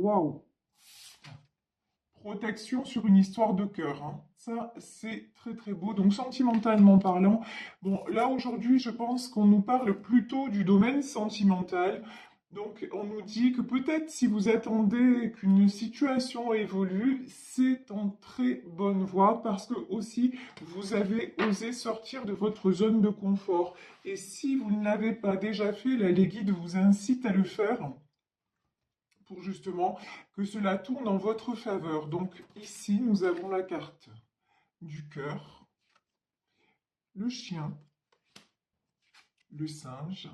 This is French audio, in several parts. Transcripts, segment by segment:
waouh! Protection sur une histoire de cœur, hein. Ça, c'est très très beau. Donc, sentimentalement parlant, bon, là aujourd'hui, je pense qu'on nous parle plutôt du domaine sentimental. Donc, on nous dit que peut-être si vous attendez qu'une situation évolue, c'est en très bonne voie parce que aussi vous avez osé sortir de votre zone de confort. Et si vous ne l'avez pas déjà fait, là, les guides vous incitent à le faire pour justement que cela tourne en votre faveur. Donc ici, nous avons la carte du cœur, le chien, le singe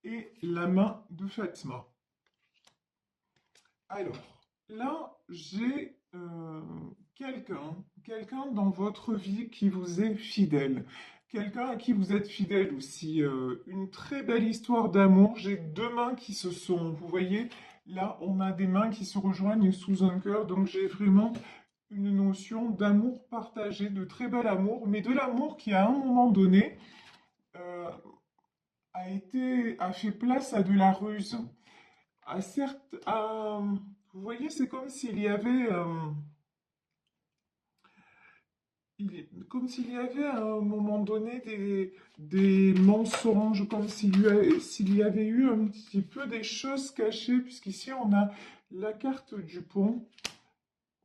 et la main de Fatma. Alors, là, j'ai quelqu'un dans votre vie qui vous est fidèle. Quelqu'un à qui vous êtes fidèle aussi. Une très belle histoire d'amour. J'ai deux mains qui se sont, vous voyez, là, on a des mains qui se rejoignent sous un cœur. Donc, j'ai vraiment une notion d'amour partagé, de très bel amour, mais de l'amour qui, à un moment donné, euh, a fait place à de la ruse. Vous voyez, c'est comme s'il y avait, comme s'il y avait à un moment donné des mensonges, comme s'il y avait eu un petit peu des choses cachées, puisqu'ici on a la carte du pont.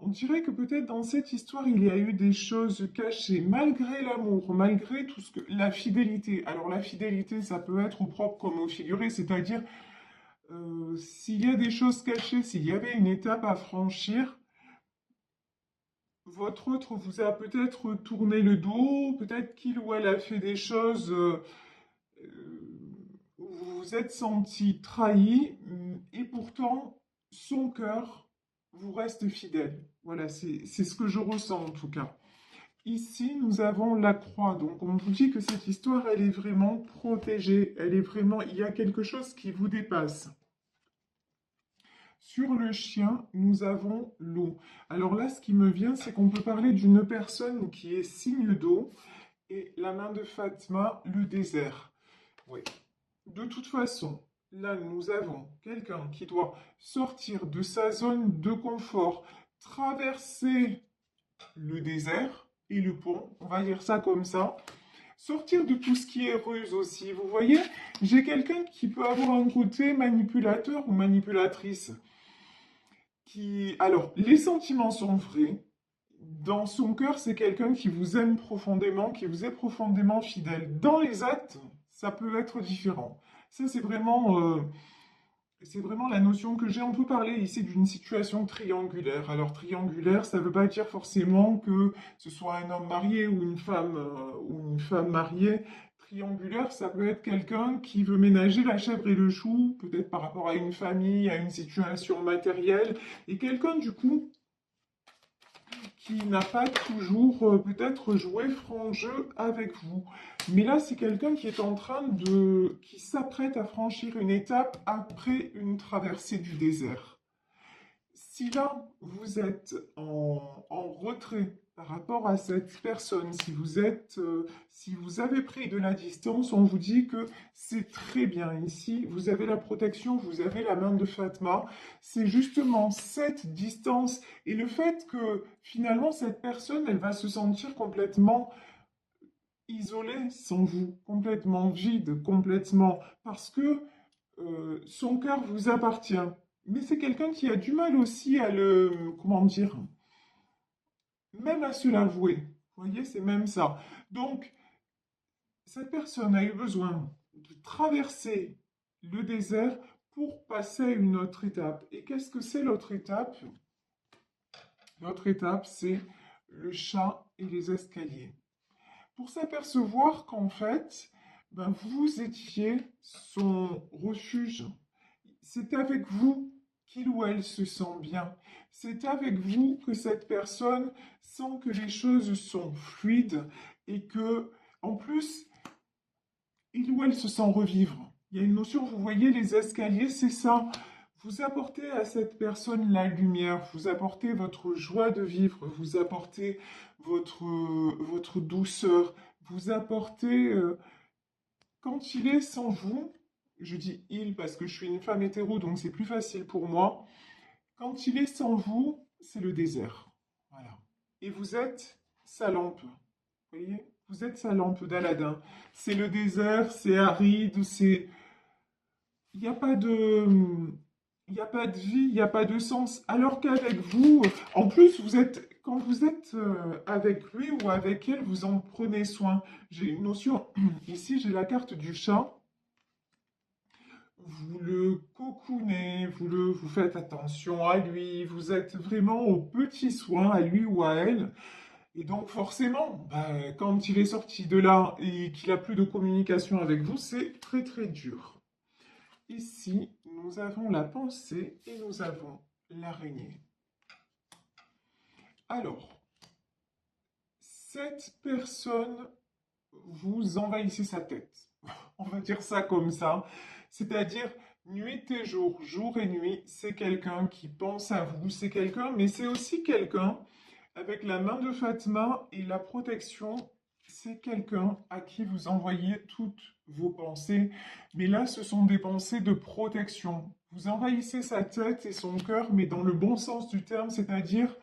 On dirait que peut-être dans cette histoire, il y a eu des choses cachées, malgré l'amour, malgré tout ce que... La fidélité. Alors la fidélité, ça peut être au propre comme au figuré, c'est-à-dire s'il y a des choses cachées, s'il y avait une étape à franchir, votre autre vous a peut-être tourné le dos, peut-être qu'il ou elle a fait des choses où vous vous êtes senti trahi, et pourtant, son cœur vous reste fidèle. Voilà, c'est ce que je ressens en tout cas. Ici, nous avons la croix. Donc, on vous dit que cette histoire, elle est vraiment protégée. Elle est vraiment, il y a quelque chose qui vous dépasse. Sur le chien, nous avons l'eau. Alors là, ce qui me vient, c'est qu'on peut parler d'une personne qui est signe d'eau et la main de Fatma, le désert. Oui. De toute façon, là, nous avons quelqu'un qui doit sortir de sa zone de confort, traverser le désert et le pont, on va dire ça comme ça. Sortir de tout ce qui est ruse aussi. Vous voyez, j'ai quelqu'un qui peut avoir un côté manipulateur ou manipulatrice. Alors, les sentiments sont vrais. Dans son cœur, c'est quelqu'un qui vous aime profondément, qui vous est profondément fidèle. Dans les actes, ça peut être différent. Ça, c'est vraiment la notion que j'ai. On peut parler ici d'une situation triangulaire. Alors, triangulaire, ça ne veut pas dire forcément que ce soit un homme marié ou une femme mariée. Triangulaire, ça peut être quelqu'un qui veut ménager la chèvre et le chou, peut-être par rapport à une famille, à une situation matérielle, et quelqu'un du coup qui n'a pas toujours peut-être joué franc jeu avec vous. Mais là, c'est quelqu'un qui est qui s'apprête à franchir une étape après une traversée du désert. Si là, vous êtes en retrait par rapport à cette personne, si vous avez pris de la distance, on vous dit que c'est très bien ici. Vous avez la protection, vous avez la main de Fatma. C'est justement cette distance et le fait que finalement cette personne, elle va se sentir complètement isolée sans vous, complètement vide, complètement, parce que son cœur vous appartient. Mais c'est quelqu'un qui a du mal aussi à comment dire, même à se l'avouer. Vous voyez, c'est même ça. Donc, cette personne a eu besoin de traverser le désert pour passer à une autre étape. Et qu'est-ce que c'est l'autre étape? L'autre étape, c'est le chat et les escaliers. Pour s'apercevoir qu'en fait, ben, vous étiez son refuge. C'est avec vous qu'il ou elle se sent bien. C'est avec vous que cette personne sent que les choses sont fluides et que, en plus, il ou elle se sent revivre. Il y a une notion, vous voyez, les escaliers, c'est ça. Vous apportez à cette personne la lumière, vous apportez votre joie de vivre, vous apportez votre douceur, vous apportez, quand il est sans vous, je dis il parce que je suis une femme hétéro, donc c'est plus facile pour moi. Quand il est sans vous, c'est le désert. Voilà. Et vous êtes sa lampe. Vous voyez? Vous êtes sa lampe d'Aladin. C'est le désert, c'est aride, c'est... Il n'y a pas de... Il n'y a pas de vie, il n'y a pas de sens. Alors qu'avec vous, en plus, quand vous êtes avec lui ou avec elle, vous en prenez soin. J'ai une notion, ici j'ai la carte du chat. Vous le cocoonez, vous faites attention à lui, vous êtes vraiment aux petits soins, à lui ou à elle. Et donc forcément, bah, quand il est sorti de là et qu'il a plus de communication avec vous, c'est très très dur. Ici, nous avons la pensée et nous avons l'araignée. Alors, cette personne, vous envahissez sa tête. On va dire ça comme ça. C'est-à-dire, nuit et jour, jour et nuit, c'est quelqu'un qui pense à vous, c'est quelqu'un, mais c'est aussi quelqu'un, avec la main de Fatma et la protection, c'est quelqu'un à qui vous envoyez toutes vos pensées. Mais là, ce sont des pensées de protection. Vous envahissez sa tête et son cœur, mais dans le bon sens du terme, c'est-à-dire,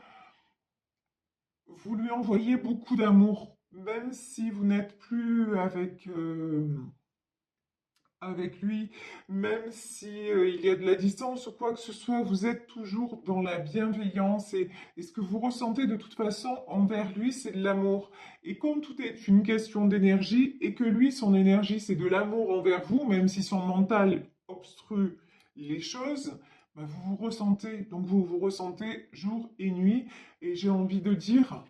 vous lui envoyez beaucoup d'amour, même si vous n'êtes plus avec lui, même si il y a de la distance ou quoi que ce soit, vous êtes toujours dans la bienveillance et ce que vous ressentez de toute façon envers lui, c'est de l'amour. Et comme tout est une question d'énergie et que lui, son énergie, c'est de l'amour envers vous, même si son mental obstrue les choses, bah, vous vous ressentez, donc vous vous ressentez jour et nuit. Et j'ai envie de dire,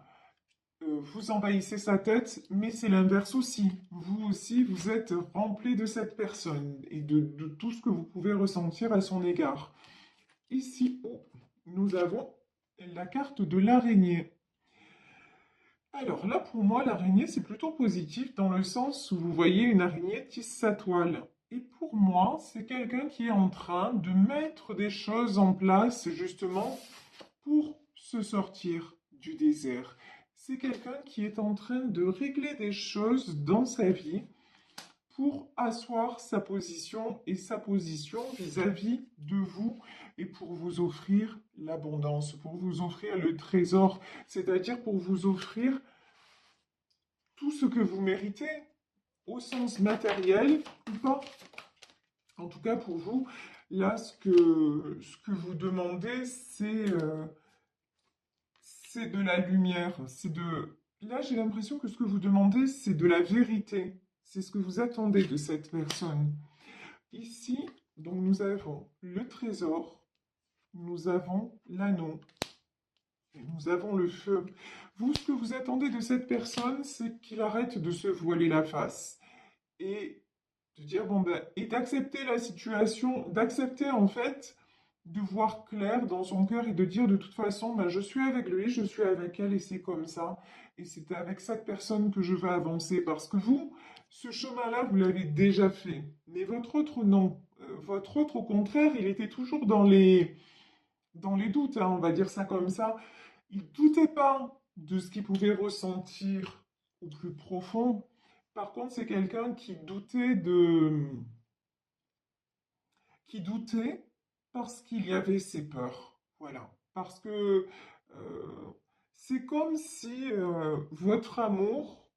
vous envahissez sa tête, mais c'est l'inverse aussi. Vous aussi, vous êtes rempli de cette personne et de tout ce que vous pouvez ressentir à son égard. Ici, nous avons la carte de l'araignée. Alors là, pour moi, l'araignée, c'est plutôt positif dans le sens où vous voyez une araignée tisse sa toile. Et pour moi, c'est quelqu'un qui est en train de mettre des choses en place justement pour se sortir du désert. C'est quelqu'un qui est en train de régler des choses dans sa vie pour asseoir sa position et sa position vis-à-vis de vous et pour vous offrir l'abondance, pour vous offrir le trésor, c'est-à-dire pour vous offrir tout ce que vous méritez au sens matériel ou pas. En tout cas, pour vous, là, ce que vous demandez, c'est de la lumière, c'est de... Là, j'ai l'impression que ce que vous demandez, c'est de la vérité. C'est ce que vous attendez de cette personne. Ici, donc, nous avons le trésor, nous avons l'anneau, et nous avons le feu. Vous, ce que vous attendez de cette personne, c'est qu'il arrête de se voiler la face. Et de dire, bon ben, et d'accepter la situation, d'accepter en fait de voir clair dans son cœur et de dire de toute façon, ben, je suis avec lui, je suis avec elle et c'est comme ça. Et c'est avec cette personne que je vais avancer parce que vous, ce chemin-là, vous l'avez déjà fait. Mais votre autre, non. Votre autre, au contraire, il était toujours dans les doutes, hein, on va dire ça comme ça. Il ne doutait pas de ce qu'il pouvait ressentir au plus profond. Par contre, c'est quelqu'un qui doutait parce qu'il y avait ses peurs. Voilà. Parce que c'est comme si votre amour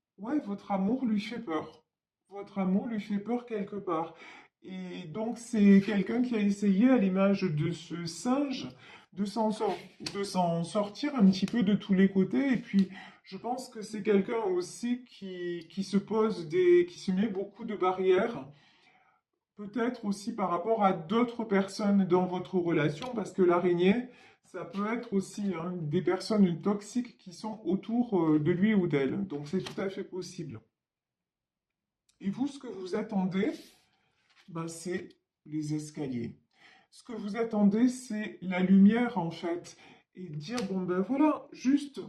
lui fait peur. Votre amour lui fait peur quelque part. Et donc, c'est quelqu'un qui a essayé, à l'image de ce singe, de s'en sortir un petit peu de tous les côtés. Et puis, je pense que c'est quelqu'un aussi qui qui se met beaucoup de barrières. Peut-être aussi par rapport à d'autres personnes dans votre relation, parce que l'araignée, ça peut être aussi hein, des personnes toxiques qui sont autour de lui ou d'elle. Donc c'est tout à fait possible. Et vous, ce que vous attendez, ben, c'est les escaliers. Ce que vous attendez, c'est la lumière en fait. Et dire, bon ben voilà, juste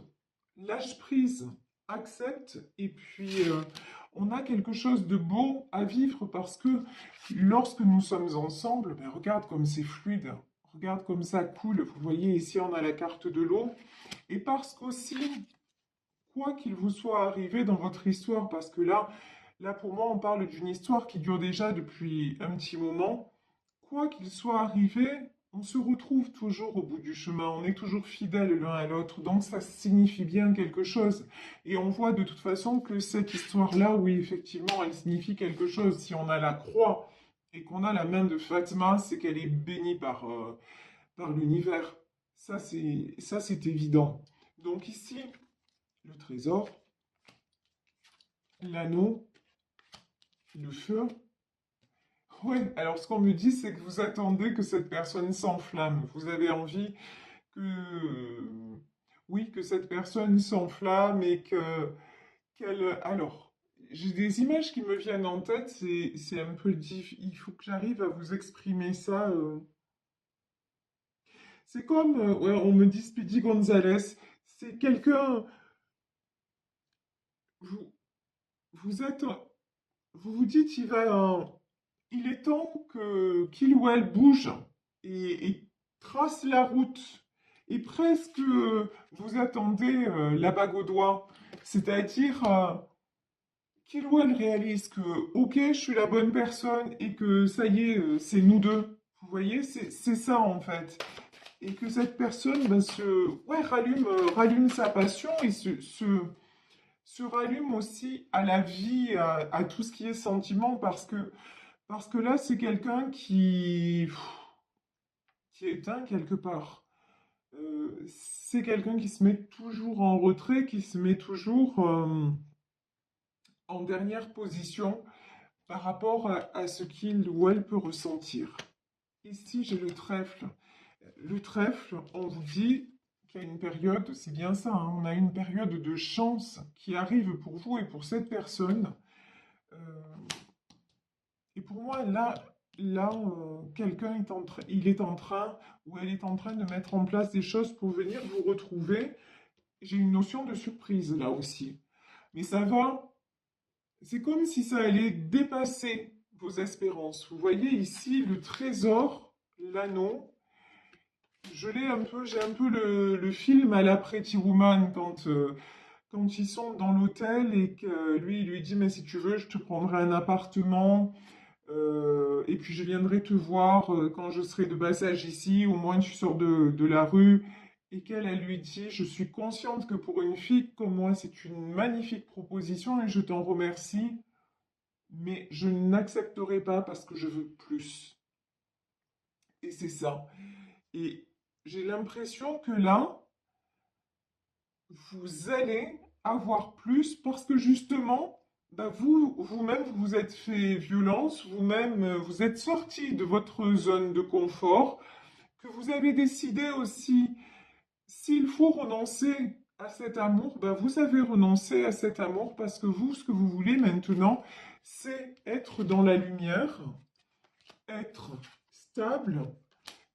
lâche prise, accepte, et puis on a quelque chose de beau à vivre parce que lorsque nous sommes ensemble, ben regarde comme c'est fluide, regarde comme ça coule. Vous voyez ici, on a la carte de l'eau. Et parce qu'aussi, quoi qu'il vous soit arrivé dans votre histoire, parce que là, Là, pour moi, on parle d'une histoire qui dure déjà depuis un petit moment. Quoi qu'il soit arrivé, on se retrouve toujours au bout du chemin, on est toujours fidèles l'un à l'autre, donc ça signifie bien quelque chose. Et on voit de toute façon que cette histoire-là, oui, effectivement, elle signifie quelque chose. Si on a la croix et qu'on a la main de Fatima, c'est qu'elle est bénie par l'univers. Ça, c'est évident. Donc ici, le trésor, l'anneau, le feu. Ouais, alors ce qu'on me dit, c'est que vous attendez que cette personne s'enflamme. Vous avez envie oui, que cette personne s'enflamme et alors, j'ai des images qui me viennent en tête, c'est un peu il faut que j'arrive à vous exprimer ça. C'est comme, ouais, on me dit Speedy Gonzalez, c'est quelqu'un, vous, vous êtes, vous vous dites, il est temps qu'il ou elle bouge et trace la route. Et presque, vous attendez la bague au doigt. C'est-à-dire qu'il ou elle réalise que, ok, je suis la bonne personne et que ça y est, c'est nous deux. Vous voyez, c'est ça en fait. Et que cette personne ben, ouais, rallume sa passion et se rallume aussi à la vie, à tout ce qui est sentiment, parce que là, c'est quelqu'un qui est éteint quelque part. C'est quelqu'un qui se met toujours en retrait, qui se met toujours en dernière position par rapport à ce qu'il ou elle peut ressentir. Ici, j'ai le trèfle. Le trèfle, on vous dit qu'il y a une période, c'est bien ça, hein, on a une période de chance qui arrive pour vous et pour cette personne. Euh, et pour moi, quelqu'un est il est en train ou elle est en train de mettre en place des choses pour venir vous retrouver. J'ai une notion de surprise là aussi. Mais ça va, c'est comme si ça allait dépasser vos espérances. Vous voyez ici le trésor, l'anneau. J'ai un peu le film à la Pretty Woman quand ils sont dans l'hôtel et que lui, il lui dit, mais si tu veux, je te prendrai un appartement. Et puis je viendrai te voir quand je serai de passage ici, au moins tu sors de la rue. Et qu'elle, elle lui dit, je suis consciente que pour une fille comme moi, c'est une magnifique proposition et je t'en remercie, mais je n'accepterai pas parce que je veux plus. Et c'est ça. Et j'ai l'impression que là, vous allez avoir plus parce que justement, bah vous-même, vous vous êtes fait violence, vous-même, vous êtes sorti de votre zone de confort, que vous avez décidé aussi, s'il faut renoncer à cet amour, bah vous avez renoncé à cet amour parce que vous, ce que vous voulez maintenant, c'est être dans la lumière, être stable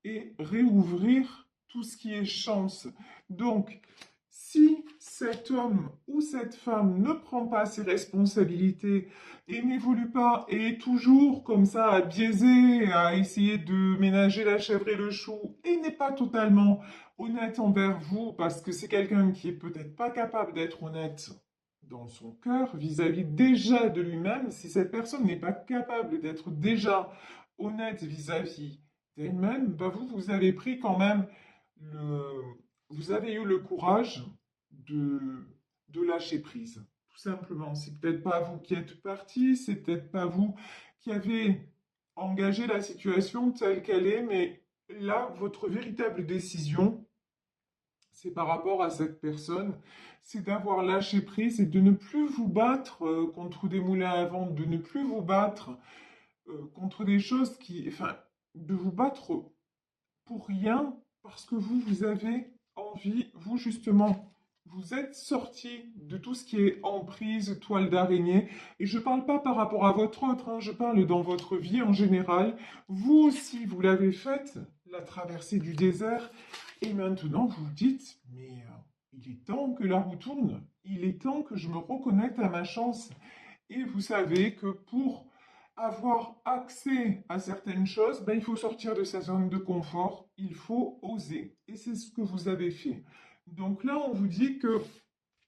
et réouvrir tout ce qui est chance. Donc, si cet homme ou cette femme ne prend pas ses responsabilités et n'évolue pas et est toujours comme ça à biaiser, à essayer de ménager la chèvre et le chou et n'est pas totalement honnête envers vous parce que c'est quelqu'un qui est peut-être pas capable d'être honnête dans son cœur vis-à-vis déjà de lui-même, si cette personne n'est pas capable d'être déjà honnête vis-à-vis d'elle-même, bah vous avez pris quand même le, vous avez eu le courage de, de lâcher prise, tout simplement. C'est peut-être pas vous qui êtes parti, c'est peut-être pas vous qui avez engagé la situation telle qu'elle est, mais là, votre véritable décision, c'est par rapport à cette personne, c'est d'avoir lâché prise et de ne plus vous battre contre des moulins à vent, de ne plus vous battre contre des choses enfin, de vous battre pour rien parce que vous avez envie, vous justement, vous êtes sorti de tout ce qui est emprise, toile d'araignée. Et je ne parle pas par rapport à votre autre, hein, je parle dans votre vie en général. Vous aussi, vous l'avez faite, la traversée du désert. Et maintenant, vous vous dites, mais il est temps que la roue tourne. Il est temps que je me reconnecte à ma chance. Et vous savez que pour avoir accès à certaines choses, ben, il faut sortir de sa zone de confort, il faut oser. Et c'est ce que vous avez fait. Donc là, on vous dit que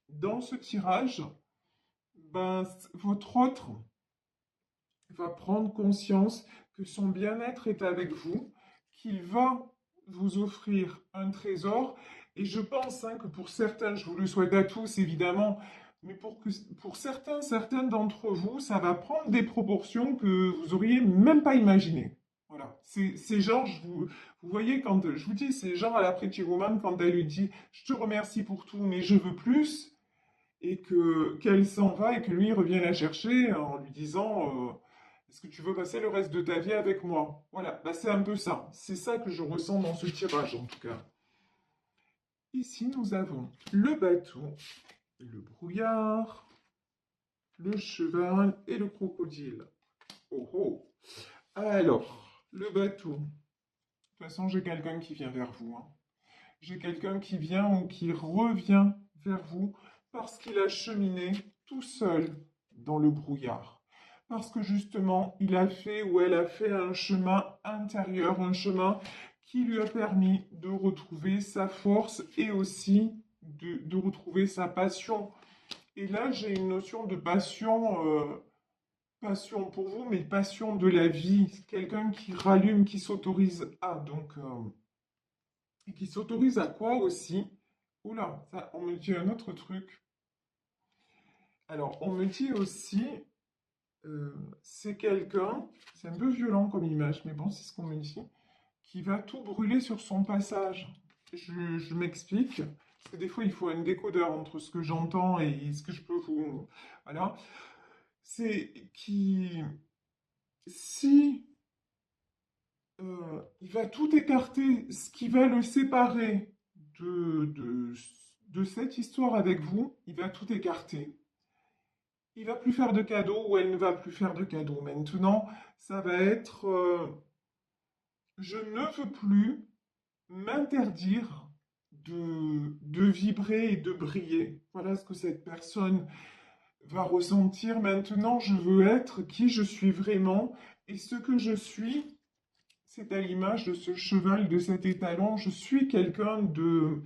dans ce tirage, ben, votre autre va prendre conscience que son bien-être est avec vous, qu'il va vous offrir un trésor. Et je pense que pour certains, je vous le souhaite à tous évidemment, mais pour certains d'entre vous, ça va prendre des proportions que vous auriez même pas imaginées. Voilà, c'est genre, vous voyez, quand je vous dis, c'est genre à la Pretty Woman quand elle lui dit, je te remercie pour tout, mais je veux plus, et que qu'elle s'en va et que lui revient la chercher en lui disant est-ce que tu veux passer le reste de ta vie avec moi? Voilà, bah, c'est un peu ça. C'est ça que je ressens dans ce tirage en tout cas. Ici, nous avons le bateau, le brouillard, le cheval et le crocodile. Oh oh. Alors, le bateau. De toute façon, j'ai quelqu'un qui vient vers vous, hein. J'ai quelqu'un qui vient ou qui revient vers vous parce qu'il a cheminé tout seul dans le brouillard. Parce que justement, il a fait ou elle a fait un chemin intérieur, un chemin qui lui a permis de retrouver sa force et aussi de retrouver sa passion. Et là, j'ai une notion de passion, passion pour vous, mais passion de la vie. Quelqu'un qui rallume, qui s'autorise à. Et qui s'autorise à quoi aussi? Oula, ça, on me dit un autre truc. Alors, on me dit aussi, c'est quelqu'un, c'est un peu violent comme image, mais bon, c'est ce qu'on me dit, qui va tout brûler sur son passage. Je m'explique, parce que des fois, il faut un décodeur entre ce que j'entends et ce que je peux vous... Voilà. C'est qui, si il va tout écarter, ce qui va le séparer de, de, de cette histoire avec vous, il va tout écarter. Il va plus faire de cadeaux ou elle ne va plus faire de cadeaux. Maintenant, ça va être je ne veux plus m'interdire de vibrer et de briller. Voilà ce que cette personne va ressentir. Maintenant, je veux être qui je suis vraiment et ce que je suis. C'est à l'image de ce cheval, de cet étalon. Je suis quelqu'un de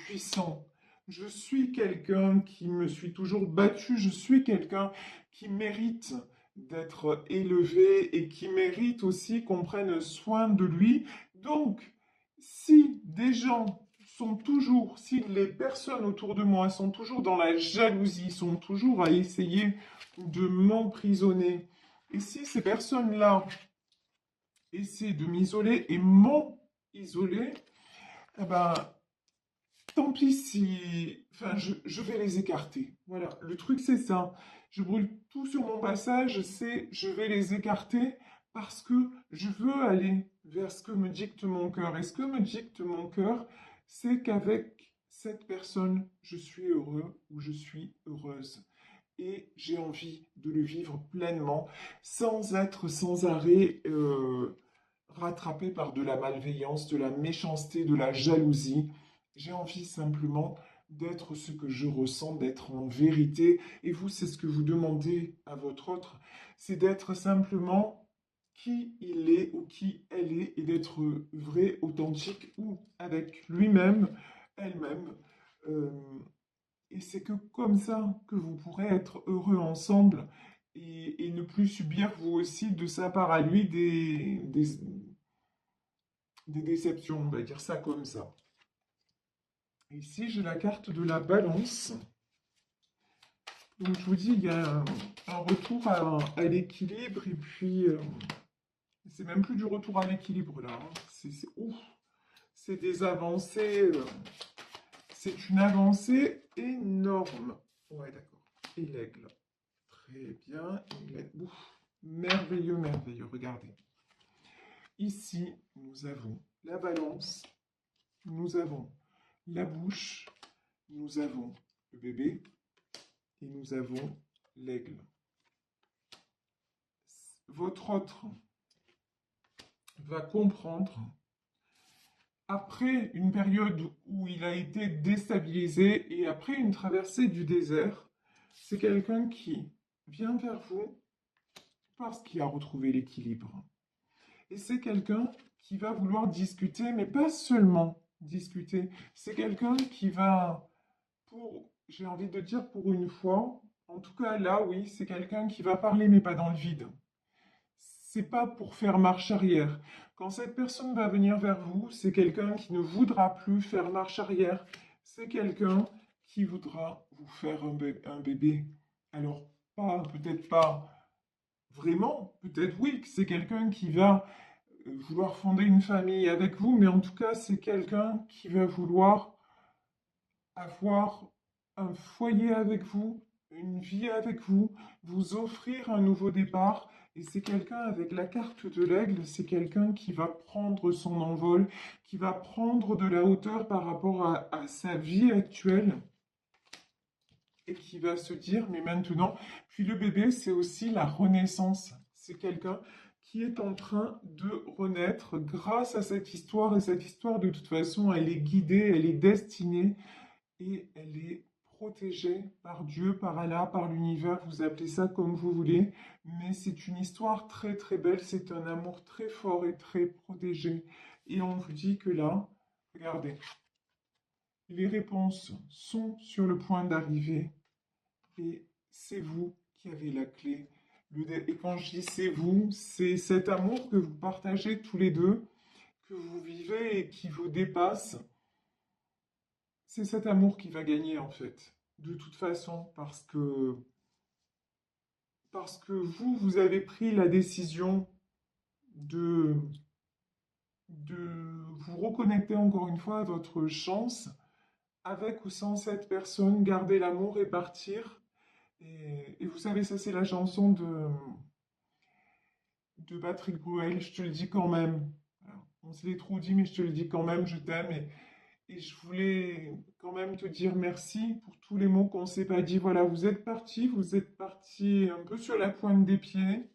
puissant. Je suis quelqu'un qui me suis toujours battu. Je suis quelqu'un qui mérite d'être élevé et qui mérite aussi qu'on prenne soin de lui. Donc, si des gens sont toujours, si les personnes autour de moi sont toujours dans la jalousie, sont toujours à essayer de m'emprisonner, et si ces personnes-là essayer de m'isoler et m'ont isolé, eh ben, tant pis si... Enfin, je vais les écarter. Voilà, le truc c'est ça. Je brûle tout sur mon passage, c'est je vais les écarter parce que je veux aller vers ce que me dicte mon cœur. Et ce que me dicte mon cœur, c'est qu'avec cette personne, je suis heureux ou je suis heureuse. Et j'ai envie de le vivre pleinement, sans être sans arrêt rattrapé par de la malveillance, de la méchanceté, de la jalousie. J'ai envie simplement d'être ce que je ressens, d'être en vérité. Et vous, c'est ce que vous demandez à votre autre, c'est d'être simplement qui il est ou qui elle est et d'être vrai, authentique ou avec lui-même, elle-même. Euh, et c'est que comme ça que vous pourrez être heureux ensemble et ne plus subir vous aussi de sa part à lui des déceptions, on va dire ça comme ça. Ici, j'ai la carte de la balance. Donc, je vous dis, il y a un retour à l'équilibre, et puis, c'est même plus du retour à l'équilibre là, hein. Ouf, c'est des avancées, c'est une avancée énorme. Ouais, d'accord. Et l'aigle. Très bien. Et l'aigle. Ouf, merveilleux, merveilleux. Regardez. Ici, nous avons la balance, nous avons la bouche, nous avons le bébé et nous avons l'aigle. Votre autre va comprendre, après une période où il a été déstabilisé et après une traversée du désert, c'est quelqu'un qui vient vers vous parce qu'il a retrouvé l'équilibre. Et c'est quelqu'un qui va vouloir discuter, mais pas seulement discuter. C'est quelqu'un qui va, j'ai envie de dire pour une fois, En tout cas, là, oui, c'est quelqu'un qui va parler, mais pas dans le vide. C'est pas pour faire marche arrière. Quand cette personne va venir vers vous, c'est quelqu'un qui ne voudra plus faire marche arrière. C'est quelqu'un qui voudra vous faire un bébé. Alors, pas, peut-être pas vraiment, peut-être oui, que c'est quelqu'un qui va vouloir fonder une famille avec vous, mais en tout cas, c'est quelqu'un qui va vouloir avoir un foyer avec vous, une vie avec vous, vous offrir un nouveau départ. Et c'est quelqu'un avec la carte de l'aigle, c'est quelqu'un qui va prendre son envol, qui va prendre de la hauteur par rapport à sa vie actuelle et qui va se dire, mais maintenant, puis le bébé, c'est aussi la renaissance. C'est quelqu'un qui est en train de renaître grâce à cette histoire. Et cette histoire, de toute façon, elle est guidée, elle est destinée et elle est protégée par Dieu, par Allah, par l'univers, vous appelez ça comme vous voulez, mais c'est une histoire très très belle, c'est un amour très fort et très protégé. Et on vous dit que là, regardez, les réponses sont sur le point d'arriver et c'est vous qui avez la clé. Et quand je dis c'est vous, c'est cet amour que vous partagez tous les deux, que vous vivez et qui vous dépasse. C'est cet amour qui va gagner en fait, de toute façon, parce que vous, vous avez pris la décision de, de vous reconnecter encore une fois à votre chance, avec ou sans cette personne, garder l'amour et partir. Et vous savez, ça c'est la chanson de Patrick Bruel, je te le dis quand même. Alors, on se l'est trop dit, mais je te le dis quand même, je t'aime. Et je voulais quand même te dire merci pour tous les mots qu'on ne s'est pas dit. Voilà, vous êtes parti un peu sur la pointe des pieds.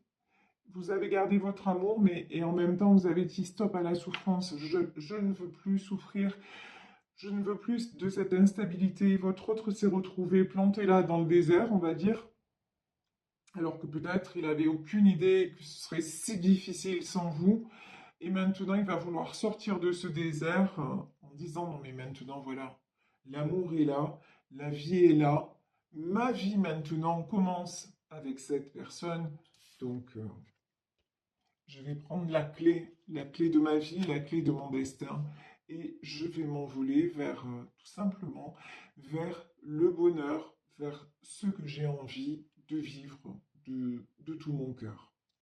Vous avez gardé votre amour, mais et en même temps, vous avez dit stop à la souffrance. Je ne veux plus souffrir. Je ne veux plus de cette instabilité. Votre autre s'est retrouvé planté là dans le désert, on va dire, alors que peut-être il avait aucune idée que ce serait si difficile sans vous. Et maintenant, il va vouloir sortir de ce désert en disant, non mais maintenant, voilà, l'amour est là, la vie est là, ma vie maintenant commence avec cette personne. Donc, je vais prendre la clé de ma vie, la clé de mon destin, et je vais m'envoler vers, tout simplement, vers le bonheur, vers ce que j'ai envie de vivre de tout mon cœur.